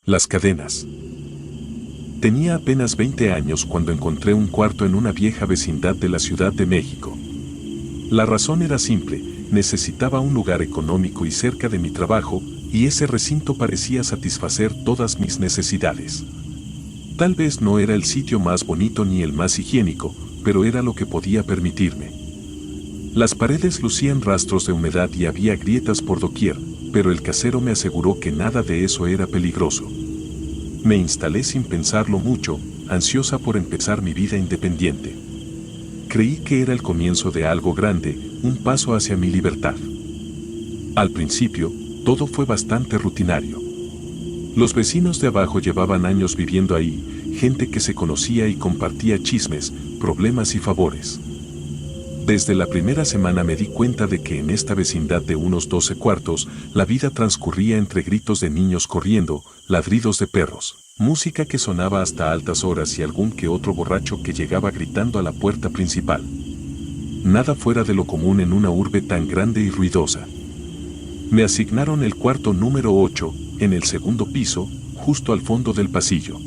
Las cadenas. Tenía apenas 20 años cuando encontré un cuarto en una vieja vecindad de la Ciudad de México. La razón era simple, necesitaba un lugar económico y cerca de mi trabajo, y ese recinto parecía satisfacer todas mis necesidades. Tal vez no era el sitio más bonito ni el más higiénico, pero era lo que podía permitirme. Las paredes lucían rastros de humedad y había grietas por doquier, pero el casero me aseguró que nada de eso era peligroso. Me instalé sin pensarlo mucho, ansiosa por empezar mi vida independiente. Creí que era el comienzo de algo grande, un paso hacia mi libertad. Al principio, todo fue bastante rutinario. Los vecinos de abajo llevaban años viviendo ahí, gente que se conocía y compartía chismes, problemas y favores. Desde la primera semana me di cuenta de que en esta vecindad de unos 12 cuartos, la vida transcurría entre gritos de niños corriendo, ladridos de perros, música que sonaba hasta altas horas y algún que otro borracho que llegaba gritando a la puerta principal. Nada fuera de lo común en una urbe tan grande y ruidosa. Me asignaron el cuarto número 8, en el segundo piso, justo al fondo del pasillo.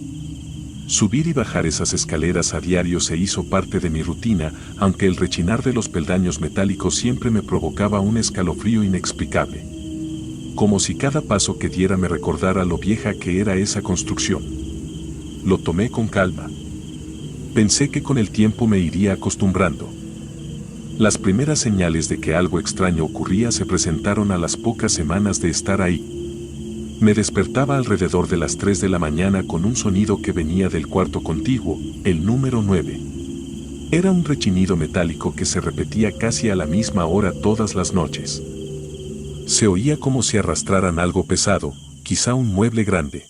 Subir y bajar esas escaleras a diario se hizo parte de mi rutina, aunque el rechinar de los peldaños metálicos siempre me provocaba un escalofrío inexplicable. Como si cada paso que diera me recordara lo vieja que era esa construcción. Lo tomé con calma. Pensé que con el tiempo me iría acostumbrando. Las primeras señales de que algo extraño ocurría se presentaron a las pocas semanas de estar ahí. Me despertaba alrededor de las 3 de la mañana con un sonido que venía del cuarto contiguo, el número 9. Era un rechinido metálico que se repetía casi a la misma hora todas las noches. Se oía como si arrastraran algo pesado, quizá un mueble grande.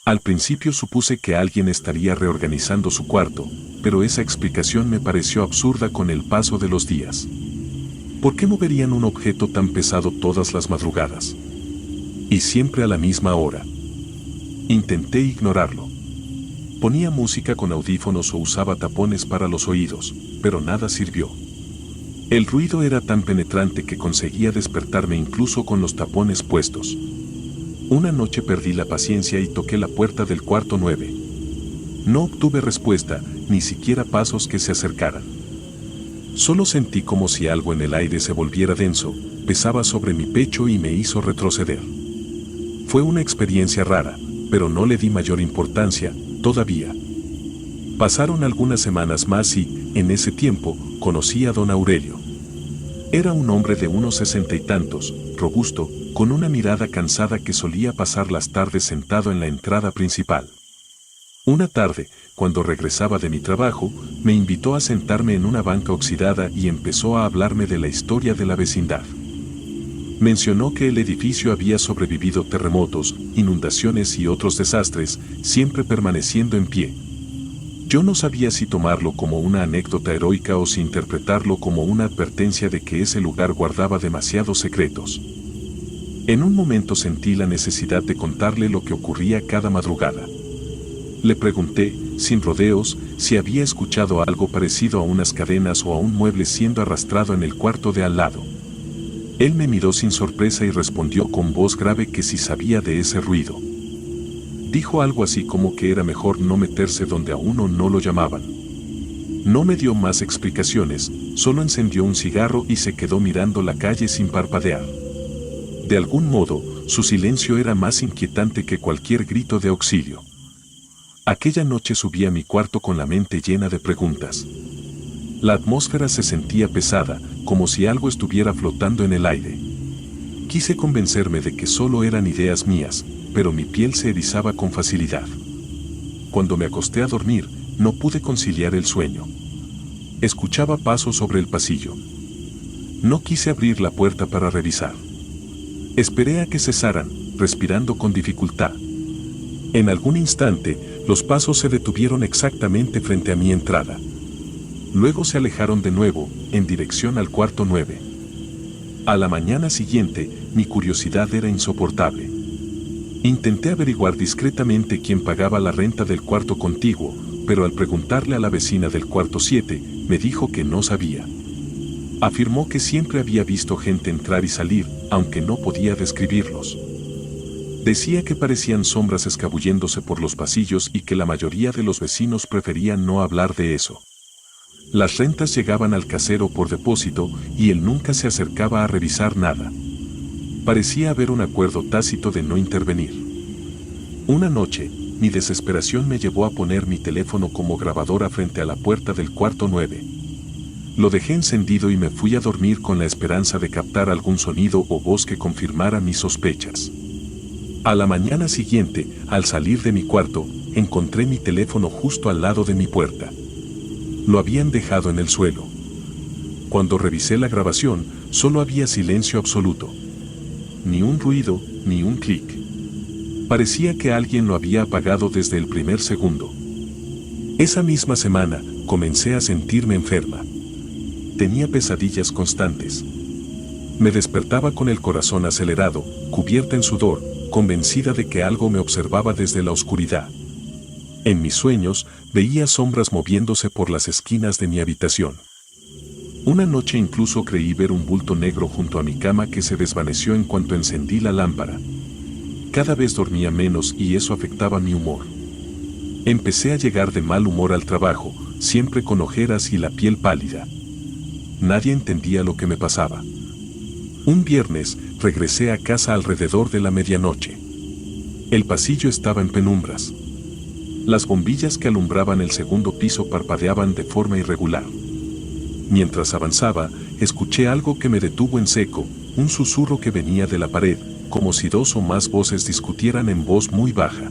Al principio supuse que alguien estaría reorganizando su cuarto, pero esa explicación me pareció absurda con el paso de los días. ¿Por qué moverían un objeto tan pesado todas las madrugadas? Y siempre a la misma hora. Intenté ignorarlo. Ponía música con audífonos o usaba tapones para los oídos, pero nada sirvió. El ruido era tan penetrante que conseguía despertarme incluso con los tapones puestos. Una noche perdí la paciencia y toqué la puerta del cuarto 9. No obtuve respuesta, ni siquiera pasos que se acercaran. Solo sentí como si algo en el aire se volviera denso, pesaba sobre mi pecho y me hizo retroceder. Fue una experiencia rara, pero no le di mayor importancia, todavía. Pasaron algunas semanas más y, en ese tiempo, conocí a don Aurelio. Era un hombre de unos 60 y tantos, robusto, con una mirada cansada que solía pasar las tardes sentado en la entrada principal. Una tarde, cuando regresaba de mi trabajo, me invitó a sentarme en una banca oxidada y empezó a hablarme de la historia de la vecindad. Mencionó que el edificio había sobrevivido terremotos, inundaciones y otros desastres, siempre permaneciendo en pie. Yo no sabía si tomarlo como una anécdota heroica o si interpretarlo como una advertencia de que ese lugar guardaba demasiados secretos. En un momento sentí la necesidad de contarle lo que ocurría cada madrugada. Le pregunté, sin rodeos, si había escuchado algo parecido a unas cadenas o a un mueble siendo arrastrado en el cuarto de al lado. Él me miró sin sorpresa y respondió con voz grave que si sabía de ese ruido. Dijo algo así como que era mejor no meterse donde a uno no lo llamaban. No me dio más explicaciones, solo encendió un cigarro y se quedó mirando la calle sin parpadear. De algún modo, su silencio era más inquietante que cualquier grito de auxilio. Aquella noche subí a mi cuarto con la mente llena de preguntas. La atmósfera se sentía pesada, como si algo estuviera flotando en el aire. Quise convencerme de que solo eran ideas mías, pero mi piel se erizaba con facilidad. Cuando me acosté a dormir, no pude conciliar el sueño. Escuchaba pasos sobre el pasillo. No quise abrir la puerta para revisar. Esperé a que cesaran, respirando con dificultad. En algún instante, los pasos se detuvieron exactamente frente a mi entrada. Luego se alejaron de nuevo, en dirección al cuarto 9. A la mañana siguiente, mi curiosidad era insoportable. Intenté averiguar discretamente quién pagaba la renta del cuarto contiguo, pero al preguntarle a la vecina del cuarto 7, me dijo que no sabía. Afirmó que siempre había visto gente entrar y salir, aunque no podía describirlos. Decía que parecían sombras escabulléndose por los pasillos y que la mayoría de los vecinos preferían no hablar de eso. Las rentas llegaban al casero por depósito y él nunca se acercaba a revisar nada. Parecía haber un acuerdo tácito de no intervenir. Una noche, mi desesperación me llevó a poner mi teléfono como grabadora frente a la puerta del cuarto 9. Lo dejé encendido y me fui a dormir con la esperanza de captar algún sonido o voz que confirmara mis sospechas. A la mañana siguiente, al salir de mi cuarto, encontré mi teléfono justo al lado de mi puerta. Lo habían dejado en el suelo. Cuando revisé la grabación, solo había silencio absoluto. Ni un ruido, ni un clic. Parecía que alguien lo había apagado desde el primer segundo. Esa misma semana, comencé a sentirme enferma. Tenía pesadillas constantes. Me despertaba con el corazón acelerado, cubierta en sudor, convencida de que algo me observaba desde la oscuridad. En mis sueños, veía sombras moviéndose por las esquinas de mi habitación. Una noche incluso creí ver un bulto negro junto a mi cama que se desvaneció en cuanto encendí la lámpara. Cada vez dormía menos y eso afectaba mi humor. Empecé a llegar de mal humor al trabajo, siempre con ojeras y la piel pálida. Nadie entendía lo que me pasaba. Un viernes, regresé a casa alrededor de la medianoche. El pasillo estaba en penumbras. Las bombillas que alumbraban el segundo piso parpadeaban de forma irregular. Mientras avanzaba, escuché algo que me detuvo en seco, un susurro que venía de la pared, como si dos o más voces discutieran en voz muy baja.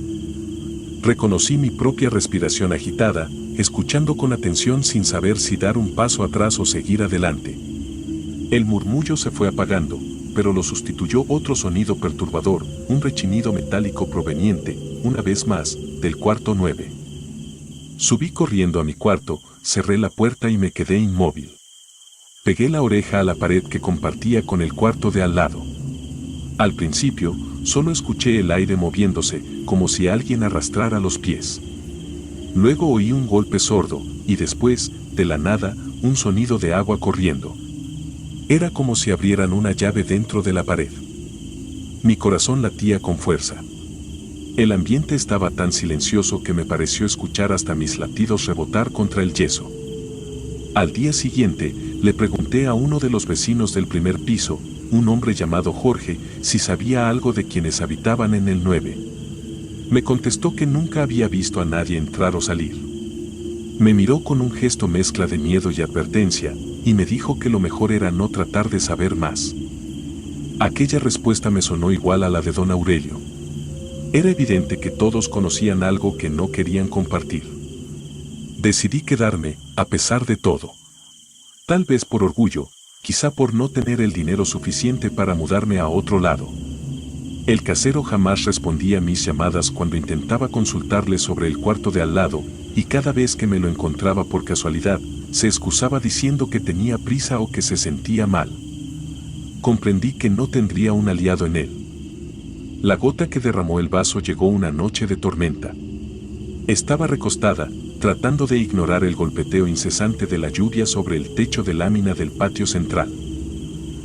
Reconocí mi propia respiración agitada, escuchando con atención sin saber si dar un paso atrás o seguir adelante. El murmullo se fue apagando, pero lo sustituyó otro sonido perturbador, un rechinido metálico proveniente, una vez más, del cuarto 9. Subí corriendo a mi cuarto, cerré la puerta y me quedé inmóvil. Pegué la oreja a la pared que compartía con el cuarto de al lado. Al principio, solo escuché el aire moviéndose, como si alguien arrastrara los pies. Luego oí un golpe sordo, y después, de la nada, un sonido de agua corriendo. Era como si abrieran una llave dentro de la pared. Mi corazón latía con fuerza. El ambiente estaba tan silencioso que me pareció escuchar hasta mis latidos rebotar contra el yeso. Al día siguiente, le pregunté a uno de los vecinos del primer piso, un hombre llamado Jorge, si sabía algo de quienes habitaban en el 9. Me contestó que nunca había visto a nadie entrar o salir. Me miró con un gesto mezcla de miedo y advertencia, y me dijo que lo mejor era no tratar de saber más. Aquella respuesta me sonó igual a la de don Aurelio. Era evidente que todos conocían algo que no querían compartir. Decidí quedarme, a pesar de todo. Tal vez por orgullo, quizá por no tener el dinero suficiente para mudarme a otro lado. El casero jamás respondía a mis llamadas cuando intentaba consultarle sobre el cuarto de al lado, y cada vez que me lo encontraba por casualidad, se excusaba diciendo que tenía prisa o que se sentía mal. Comprendí que no tendría un aliado en él. La gota que derramó el vaso llegó una noche de tormenta. Estaba recostada, tratando de ignorar el golpeteo incesante de la lluvia sobre el techo de lámina del patio central.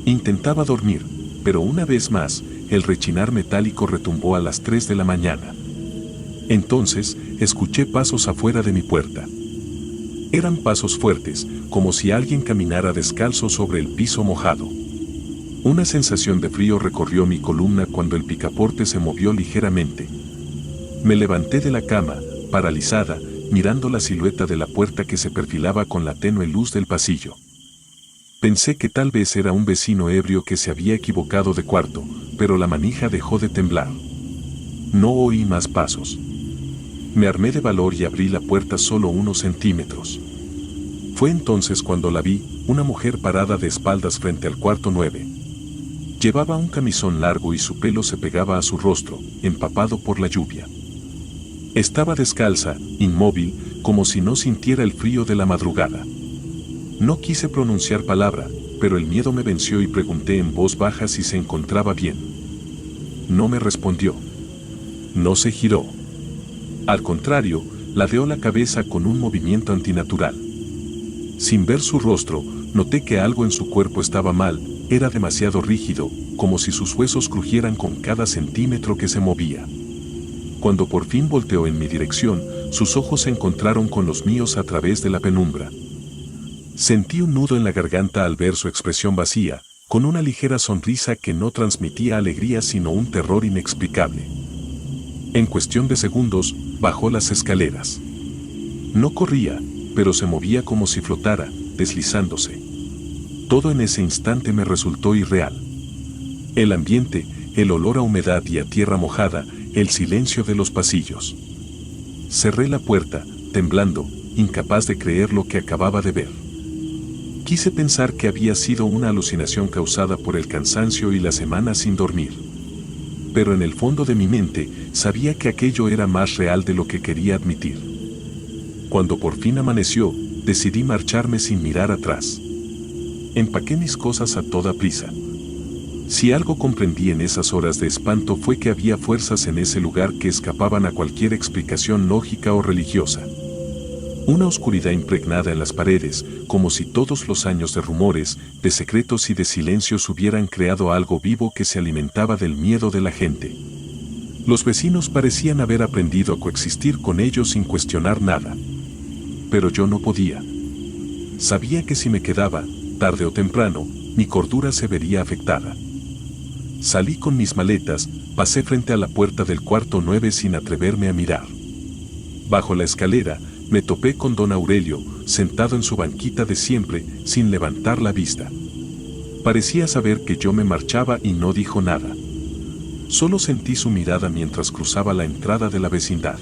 Intentaba dormir, pero una vez más, el rechinar metálico retumbó a las 3 de la mañana. Entonces, escuché pasos afuera de mi puerta. Eran pasos fuertes, como si alguien caminara descalzo sobre el piso mojado. Una sensación de frío recorrió mi columna cuando el picaporte se movió ligeramente. Me levanté de la cama, paralizada, mirando la silueta de la puerta que se perfilaba con la tenue luz del pasillo. Pensé que tal vez era un vecino ebrio que se había equivocado de cuarto, pero la manija dejó de temblar. No oí más pasos. Me armé de valor y abrí la puerta solo unos centímetros. Fue entonces cuando la vi, una mujer parada de espaldas frente al cuarto 9. Llevaba un camisón largo y su pelo se pegaba a su rostro, empapado por la lluvia. Estaba descalza, inmóvil, como si no sintiera el frío de la madrugada. No quise pronunciar palabra, pero el miedo me venció y pregunté en voz baja si se encontraba bien. No me respondió. No se giró. Al contrario, ladeó la cabeza con un movimiento antinatural. Sin ver su rostro, noté que algo en su cuerpo estaba mal, era demasiado rígido, como si sus huesos crujieran con cada centímetro que se movía. Cuando por fin volteó en mi dirección, sus ojos se encontraron con los míos a través de la penumbra. Sentí un nudo en la garganta al ver su expresión vacía, con una ligera sonrisa que no transmitía alegría sino un terror inexplicable. En cuestión de segundos, bajó las escaleras. No corría, pero se movía como si flotara, deslizándose. Todo en ese instante me resultó irreal. El ambiente, el olor a humedad y a tierra mojada, el silencio de los pasillos. Cerré la puerta, temblando, incapaz de creer lo que acababa de ver. Quise pensar que había sido una alucinación causada por el cansancio y la semana sin dormir. Pero en el fondo de mi mente, sabía que aquello era más real de lo que quería admitir. Cuando por fin amaneció, decidí marcharme sin mirar atrás. Empaqué mis cosas a toda prisa. Si algo comprendí en esas horas de espanto fue que había fuerzas en ese lugar que escapaban a cualquier explicación lógica o religiosa. Una oscuridad impregnada en las paredes, como si todos los años de rumores, de secretos y de silencios hubieran creado algo vivo que se alimentaba del miedo de la gente. Los vecinos parecían haber aprendido a coexistir con ellos sin cuestionar nada. Pero yo no podía. Sabía que si me quedaba, tarde o temprano, mi cordura se vería afectada. Salí con mis maletas, pasé frente a la puerta del cuarto 9 sin atreverme a mirar. Bajo la escalera, me topé con don Aurelio, sentado en su banquita de siempre, sin levantar la vista. Parecía saber que yo me marchaba y no dijo nada. Solo sentí su mirada mientras cruzaba la entrada de la vecindad.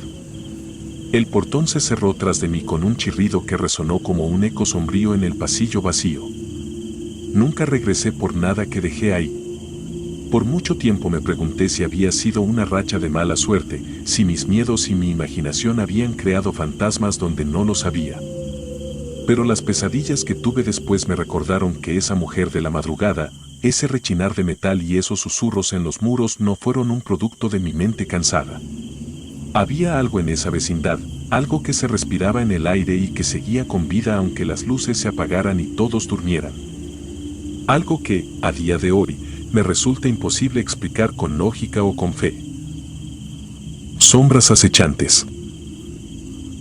El portón se cerró tras de mí con un chirrido que resonó como un eco sombrío en el pasillo vacío. Nunca regresé por nada que dejé ahí. Por mucho tiempo me pregunté si había sido una racha de mala suerte, si mis miedos y mi imaginación habían creado fantasmas donde no los había. Pero las pesadillas que tuve después me recordaron que esa mujer de la madrugada, ese rechinar de metal y esos susurros en los muros no fueron un producto de mi mente cansada. Había algo en esa vecindad, algo que se respiraba en el aire y que seguía con vida aunque las luces se apagaran y todos durmieran. Algo que, a día de hoy, me resulta imposible explicar con lógica o con fe. Sombras acechantes.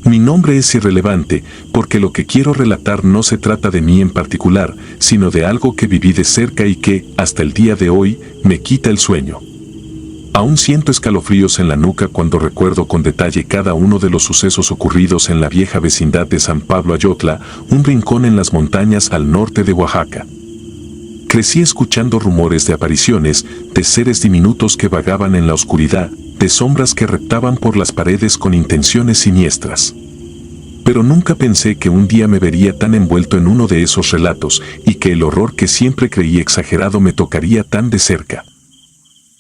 Mi nombre es irrelevante, porque lo que quiero relatar no se trata de mí en particular, sino de algo que viví de cerca y que, hasta el día de hoy, me quita el sueño. Aún siento escalofríos en la nuca cuando recuerdo con detalle cada uno de los sucesos ocurridos en la vieja vecindad de San Pablo Ayotla, un rincón en las montañas al norte de Oaxaca. Crecí escuchando rumores de apariciones, de seres diminutos que vagaban en la oscuridad, de sombras que reptaban por las paredes con intenciones siniestras. Pero nunca pensé que un día me vería tan envuelto en uno de esos relatos y que el horror que siempre creí exagerado me tocaría tan de cerca.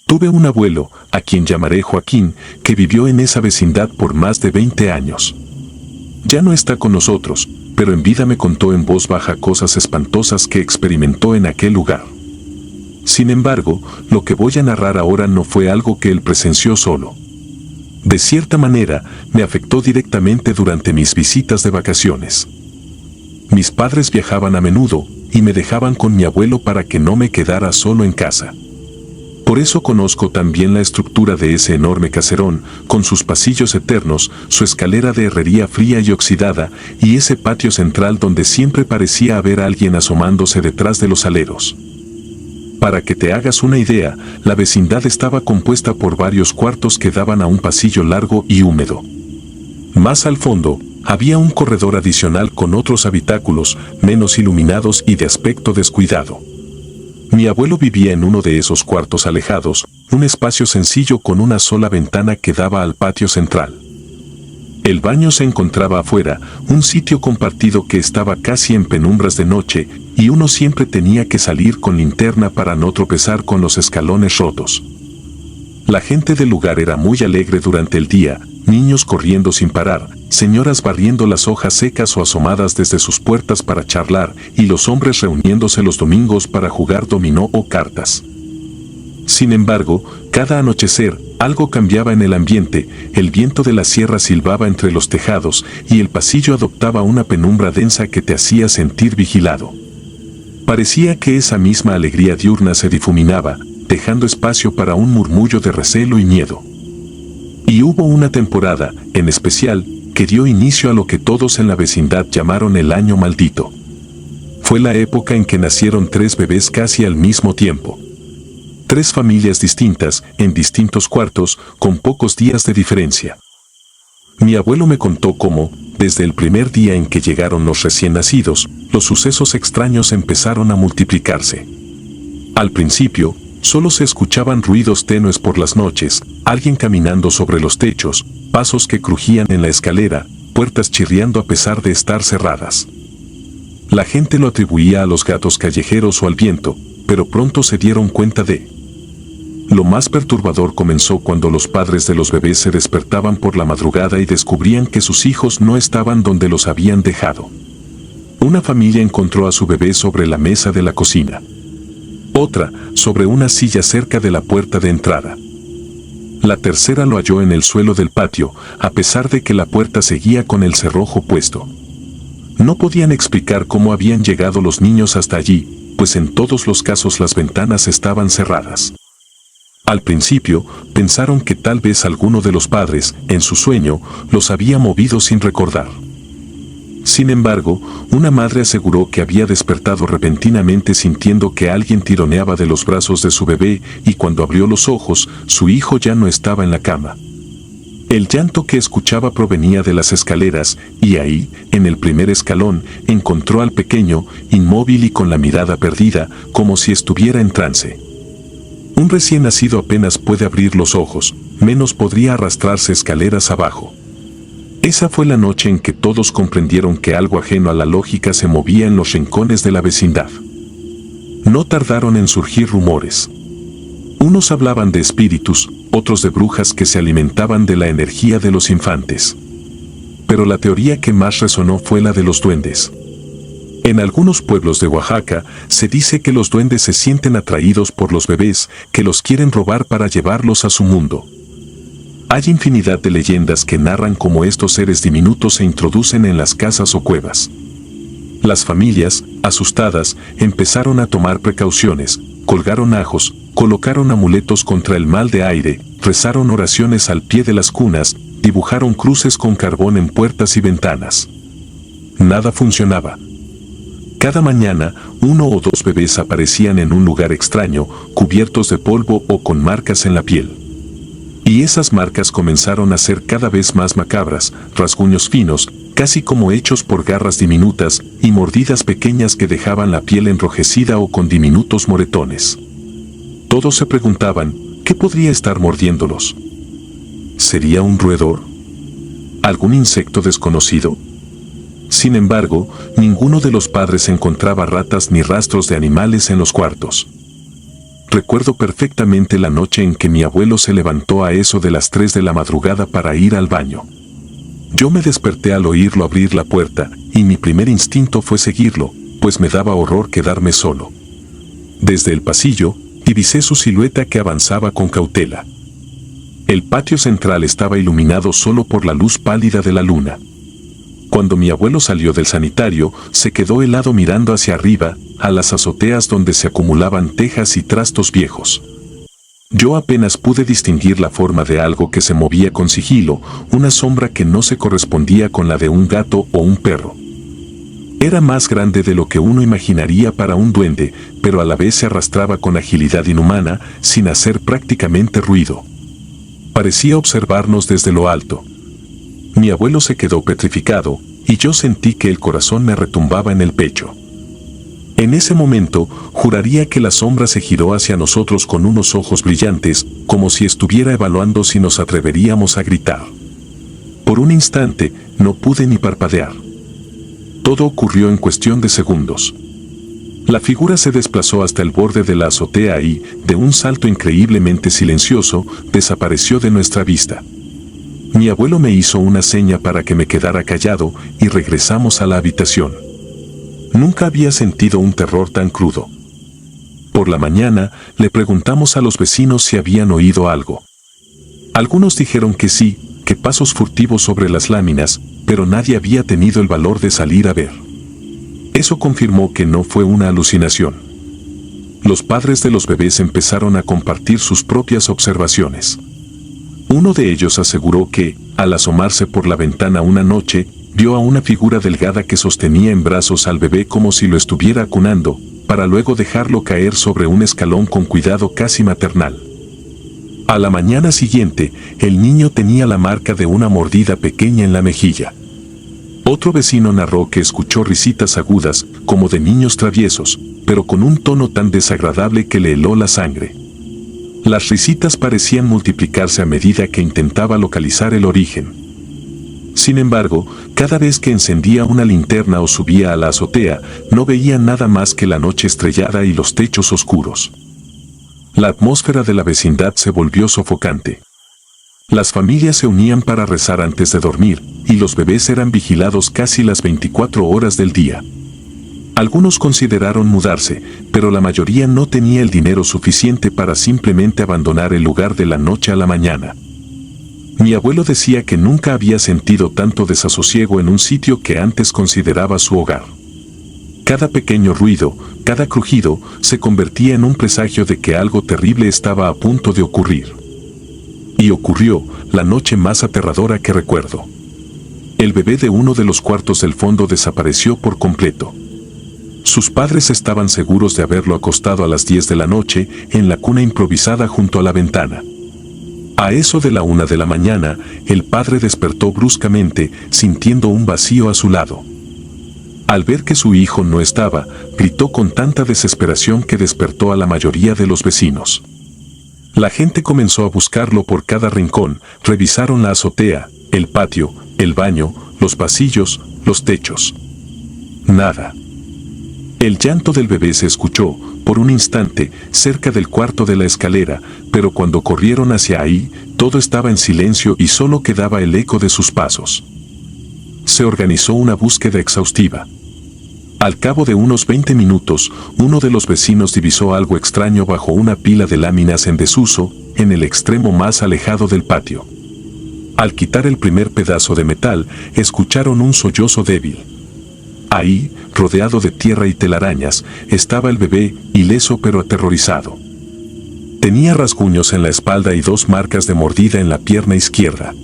Tuve un abuelo, a quien llamaré Joaquín, que vivió en esa vecindad por más de 20 años. Ya no está con nosotros, pero en vida me contó en voz baja cosas espantosas que experimentó en aquel lugar. Sin embargo, lo que voy a narrar ahora no fue algo que él presenció solo. De cierta manera, me afectó directamente durante mis visitas de vacaciones. Mis padres viajaban a menudo, y me dejaban con mi abuelo para que no me quedara solo en casa. Por eso conozco también la estructura de ese enorme caserón, con sus pasillos eternos, su escalera de herrería fría y oxidada, y ese patio central donde siempre parecía haber alguien asomándose detrás de los aleros. Para que te hagas una idea, la vecindad estaba compuesta por varios cuartos que daban a un pasillo largo y húmedo. Más al fondo, había un corredor adicional con otros habitáculos, menos iluminados y de aspecto descuidado. Mi abuelo vivía en uno de esos cuartos alejados, un espacio sencillo con una sola ventana que daba al patio central. El baño se encontraba afuera, un sitio compartido que estaba casi en penumbras de noche, y uno siempre tenía que salir con linterna para no tropezar con los escalones rotos. La gente del lugar era muy alegre durante el día, niños corriendo sin parar, señoras barriendo las hojas secas o asomadas desde sus puertas para charlar, y los hombres reuniéndose los domingos para jugar dominó o cartas. Sin embargo, cada anochecer, Algo cambiaba en el ambiente, el viento de la sierra silbaba entre los tejados y el pasillo adoptaba una penumbra densa que te hacía sentir vigilado. Parecía que esa misma alegría diurna se difuminaba, dejando espacio para un murmullo de recelo y miedo. Y hubo una temporada, en especial, que dio inicio a lo que todos en la vecindad llamaron el año maldito. Fue la época en que nacieron 3 bebés casi al mismo tiempo. 3 familias distintas, en distintos cuartos, con pocos días de diferencia. Mi abuelo me contó cómo, desde el primer día en que llegaron los recién nacidos, los sucesos extraños empezaron a multiplicarse. Al principio, solo se escuchaban ruidos tenues por las noches, alguien caminando sobre los techos, pasos que crujían en la escalera, puertas chirriando a pesar de estar cerradas. La gente lo atribuía a los gatos callejeros o al viento, pero pronto se dieron cuenta de... Lo más perturbador comenzó cuando los padres de los bebés se despertaban por la madrugada y descubrían que sus hijos no estaban donde los habían dejado. Una familia encontró a su bebé sobre la mesa de la cocina. Otra, sobre una silla cerca de la puerta de entrada. La tercera lo halló en el suelo del patio, a pesar de que la puerta seguía con el cerrojo puesto. No podían explicar cómo habían llegado los niños hasta allí, pues en todos los casos las ventanas estaban cerradas. Al principio, pensaron que tal vez alguno de los padres, en su sueño, los había movido sin recordar. Sin embargo, una madre aseguró que había despertado repentinamente sintiendo que alguien tironeaba de los brazos de su bebé y cuando abrió los ojos, su hijo ya no estaba en la cama. El llanto que escuchaba provenía de las escaleras y ahí, en el primer escalón, encontró al pequeño, inmóvil y con la mirada perdida, como si estuviera en trance. Un recién nacido apenas puede abrir los ojos, menos podría arrastrarse escaleras abajo. Esa fue la noche en que todos comprendieron que algo ajeno a la lógica se movía en los rincones de la vecindad. No tardaron en surgir rumores. Unos hablaban de espíritus, otros de brujas que se alimentaban de la energía de los infantes. Pero la teoría que más resonó fue la de los duendes. En algunos pueblos de Oaxaca se dice que los duendes se sienten atraídos por los bebés que los quieren robar para llevarlos a su mundo. Hay infinidad de leyendas que narran cómo estos seres diminutos se introducen en las casas o cuevas. Las familias, asustadas, empezaron a tomar precauciones, colgaron ajos, colocaron amuletos contra el mal de aire, rezaron oraciones al pie de las cunas, dibujaron cruces con carbón en puertas y ventanas. Nada funcionaba. Cada mañana, 1 o 2 bebés aparecían en un lugar extraño, cubiertos de polvo o con marcas en la piel. Y esas marcas comenzaron a ser cada vez más macabras, rasguños finos, casi como hechos por garras diminutas, y mordidas pequeñas que dejaban la piel enrojecida o con diminutos moretones. Todos se preguntaban, ¿qué podría estar mordiéndolos? ¿Sería un roedor? ¿Algún insecto desconocido? Sin embargo, ninguno de los padres encontraba ratas ni rastros de animales en los cuartos. Recuerdo perfectamente la noche en que mi abuelo se levantó a eso de las 3 de la madrugada para ir al baño. Yo me desperté al oírlo abrir la puerta, y mi primer instinto fue seguirlo, pues me daba horror quedarme solo. Desde el pasillo, divisé su silueta que avanzaba con cautela. El patio central estaba iluminado solo por la luz pálida de la luna. Cuando mi abuelo salió del sanitario, se quedó helado mirando hacia arriba, a las azoteas donde se acumulaban tejas y trastos viejos. Yo apenas pude distinguir la forma de algo que se movía con sigilo, una sombra que no se correspondía con la de un gato o un perro. Era más grande de lo que uno imaginaría para un duende, pero a la vez se arrastraba con agilidad inhumana, sin hacer prácticamente ruido. Parecía observarnos desde lo alto. Mi abuelo se quedó petrificado, y yo sentí que el corazón me retumbaba en el pecho. En ese momento, juraría que la sombra se giró hacia nosotros con unos ojos brillantes, como si estuviera evaluando si nos atreveríamos a gritar. Por un instante, no pude ni parpadear. Todo ocurrió en cuestión de segundos. La figura se desplazó hasta el borde de la azotea y, de un salto increíblemente silencioso, desapareció de nuestra vista. Mi abuelo me hizo una seña para que me quedara callado y regresamos a la habitación. Nunca había sentido un terror tan crudo. Por la mañana, le preguntamos a los vecinos si habían oído algo. Algunos dijeron que sí, que pasos furtivos sobre las láminas, pero nadie había tenido el valor de salir a ver. Eso confirmó que no fue una alucinación. Los padres de los bebés empezaron a compartir sus propias observaciones. Uno de ellos aseguró que, al asomarse por la ventana una noche, vio a una figura delgada que sostenía en brazos al bebé como si lo estuviera acunando, para luego dejarlo caer sobre un escalón con cuidado casi maternal. A la mañana siguiente, el niño tenía la marca de una mordida pequeña en la mejilla. Otro vecino narró que escuchó risitas agudas, como de niños traviesos, pero con un tono tan desagradable que le heló la sangre. Las risitas parecían multiplicarse a medida que intentaba localizar el origen. Sin embargo, cada vez que encendía una linterna o subía a la azotea, no veía nada más que la noche estrellada y los techos oscuros. La atmósfera de la vecindad se volvió sofocante. Las familias se unían para rezar antes de dormir, y los bebés eran vigilados casi las 24 horas del día. Algunos consideraron mudarse, pero la mayoría no tenía el dinero suficiente para simplemente abandonar el lugar de la noche a la mañana. Mi abuelo decía que nunca había sentido tanto desasosiego en un sitio que antes consideraba su hogar. Cada pequeño ruido, cada crujido, se convertía en un presagio de que algo terrible estaba a punto de ocurrir. Y ocurrió, la noche más aterradora que recuerdo. El bebé de uno de los cuartos del fondo desapareció por completo. Sus padres estaban seguros de haberlo acostado a las 10 de la noche en la cuna improvisada junto a la ventana. A eso de la 1 de la mañana, el padre despertó bruscamente, sintiendo un vacío a su lado. Al ver que su hijo no estaba, gritó con tanta desesperación que despertó a la mayoría de los vecinos. La gente comenzó a buscarlo por cada rincón, revisaron la azotea, el patio, el baño, los pasillos, los techos. Nada. El llanto del bebé se escuchó, por un instante, cerca del cuarto de la escalera, pero cuando corrieron hacia ahí, todo estaba en silencio y solo quedaba el eco de sus pasos. Se organizó una búsqueda exhaustiva. Al cabo de unos 20 minutos, uno de los vecinos divisó algo extraño bajo una pila de láminas en desuso, en el extremo más alejado del patio. Al quitar el primer pedazo de metal, escucharon un sollozo débil. Ahí, rodeado de tierra y telarañas, estaba el bebé, ileso pero aterrorizado. Tenía rasguños en la espalda y 2 marcas de mordida en la pierna izquierda.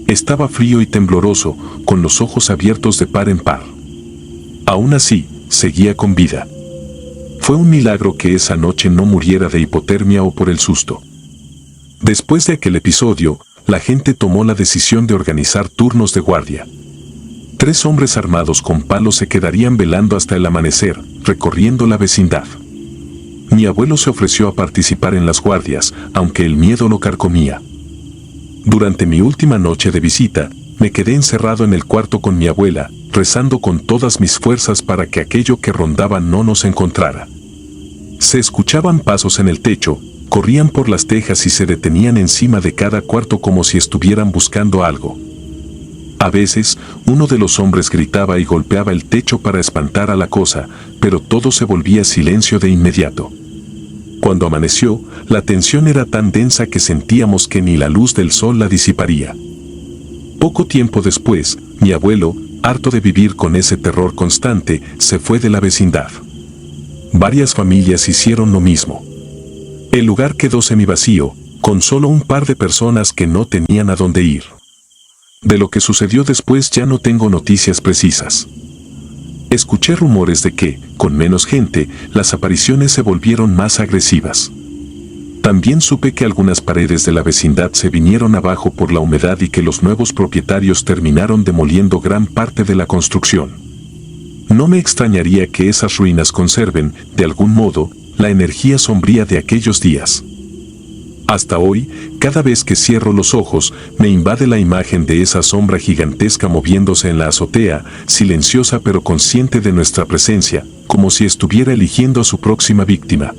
Estaba frío y tembloroso, con los ojos abiertos de par en par. Aún así, seguía con vida. Fue un milagro que esa noche no muriera de hipotermia o por el susto. Después de aquel episodio, la gente tomó la decisión de organizar turnos de guardia. 3 hombres armados con palos se quedarían velando hasta el amanecer, recorriendo la vecindad. Mi abuelo se ofreció a participar en las guardias, aunque el miedo lo carcomía. Durante mi última noche de visita, me quedé encerrado en el cuarto con mi abuela, rezando con todas mis fuerzas para que aquello que rondaba no nos encontrara. Se escuchaban pasos en el techo, corrían por las tejas y se detenían encima de cada cuarto como si estuvieran buscando algo. A veces, uno de los hombres gritaba y golpeaba el techo para espantar a la cosa, pero todo se volvía silencio de inmediato. Cuando amaneció, la tensión era tan densa que sentíamos que ni la luz del sol la disiparía. Poco tiempo después, mi abuelo, harto de vivir con ese terror constante, se fue de la vecindad. Varias familias hicieron lo mismo. El lugar quedó semivacío, con solo un par de personas que no tenían a dónde ir. De lo que sucedió después ya no tengo noticias precisas. Escuché rumores de que, con menos gente, las apariciones se volvieron más agresivas. También supe que algunas paredes de la vecindad se vinieron abajo por la humedad y que los nuevos propietarios terminaron demoliendo gran parte de la construcción. No me extrañaría que esas ruinas conserven, de algún modo, la energía sombría de aquellos días. Hasta hoy, cada vez que cierro los ojos, me invade la imagen de esa sombra gigantesca moviéndose en la azotea, silenciosa pero consciente de nuestra presencia, como si estuviera eligiendo a su próxima víctima.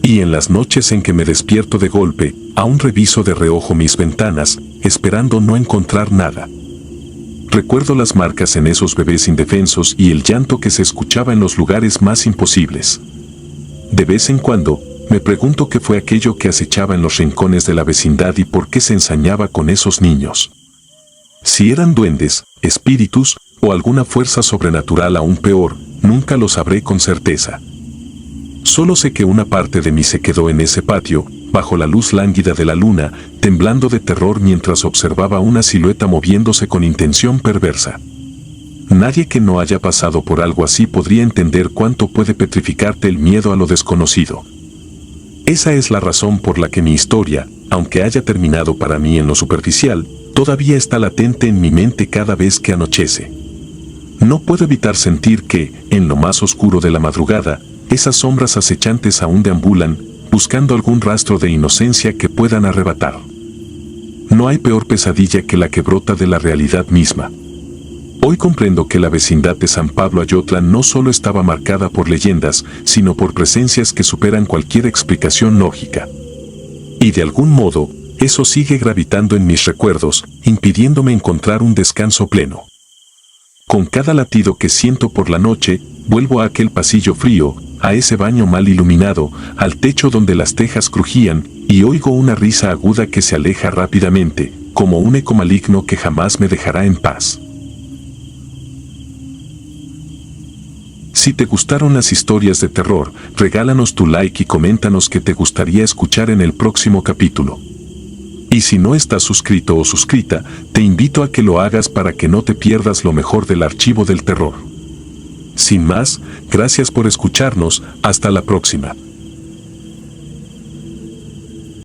Y en las noches en que me despierto de golpe, aún reviso de reojo mis ventanas, esperando no encontrar nada. Recuerdo las marcas en esos bebés indefensos y el llanto que se escuchaba en los lugares más imposibles. De vez en cuando, me pregunto qué fue aquello que acechaba en los rincones de la vecindad y por qué se ensañaba con esos niños. Si eran duendes, espíritus o alguna fuerza sobrenatural aún peor, nunca lo sabré con certeza. Solo sé que una parte de mí se quedó en ese patio, bajo la luz lánguida de la luna, temblando de terror mientras observaba una silueta moviéndose con intención perversa. Nadie que no haya pasado por algo así podría entender cuánto puede petrificarte el miedo a lo desconocido. Esa es la razón por la que mi historia, aunque haya terminado para mí en lo superficial, todavía está latente en mi mente cada vez que anochece. No puedo evitar sentir que, en lo más oscuro de la madrugada, esas sombras acechantes aún deambulan, buscando algún rastro de inocencia que puedan arrebatar. No hay peor pesadilla que la que brota de la realidad misma. Hoy comprendo que la vecindad de San Pablo Ayotla no solo estaba marcada por leyendas, sino por presencias que superan cualquier explicación lógica. Y de algún modo, eso sigue gravitando en mis recuerdos, impidiéndome encontrar un descanso pleno. Con cada latido que siento por la noche, vuelvo a aquel pasillo frío, a ese baño mal iluminado, al techo donde las tejas crujían, y oigo una risa aguda que se aleja rápidamente, como un eco maligno que jamás me dejará en paz. Si te gustaron las historias de terror, regálanos tu like y coméntanos qué te gustaría escuchar en el próximo capítulo. Y si no estás suscrito o suscrita, te invito a que lo hagas para que no te pierdas lo mejor del archivo del terror. Sin más, gracias por escucharnos, hasta la próxima.